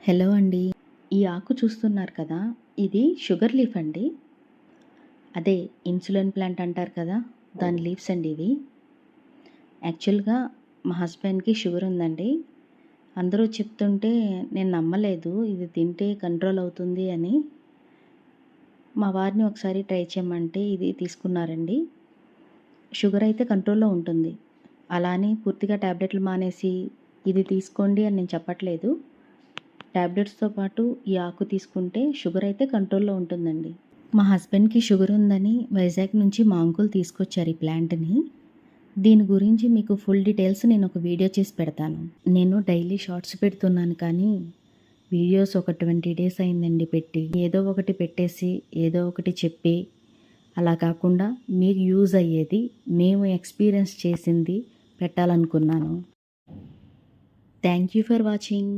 Hello అండి. ఈ ఆకు చూస్తున్నారు కదా! ఇది షుగర్ లీఫ్ అండి. అదే ఇన్సులిన్ ప్లాంట్ అంటారు కదా! దాని లీవ్స్ అండి ఇవి. యాక్చువల్‌గా మా హస్బెండ్‌కి షుగర్ ఉందండి. అందరూ చెప్తుంటే నేను నమ్మలేదు. ఇది తింటే కంట్రోల్ అవుతుంది అని. మా వారిని ఒకసారి ట్రై చేయమంటే ఇది తీసుకున్నారండి. షుగర్ అయితే కంట్రోల్‌లో ఉంటుంది. అలా అని పూర్తిగా టాబ్లెట్లు మానేసి ఇది తీసుకోండి అని నేను చెప్పట్లేదు. టాబ్లెట్స్‌తో పాటు ఈ ఆకు తీసుకుంటే షుగర్ అయితే కంట్రోల్‌లో ఉంటుందండి. మా హస్బెండ్‌కి షుగర్ ఉందని వైజాగ్ నుంచి మా అంకుల్ తీసుకొచ్చారు ఈ ప్లాంట్‌ని. దీని గురించి మీకు ఫుల్ డీటెయిల్స్ నేను ఒక వీడియో చేసి పెడతాను. నేను డైలీ షార్ట్స్ పెడుతున్నాను కానీ వీడియోస్ ఒక 20 డేస్ అయిందండి పెట్టి. ఏదో ఒకటి పెట్టేసి, ఏదో ఒకటి చెప్పి అలా కాకుండా మీకు యూజ్ అయ్యేది, మేము ఎక్స్‌పీరియన్స్ చేసింది పెట్టాలనుకున్నాను. Thank you for watching.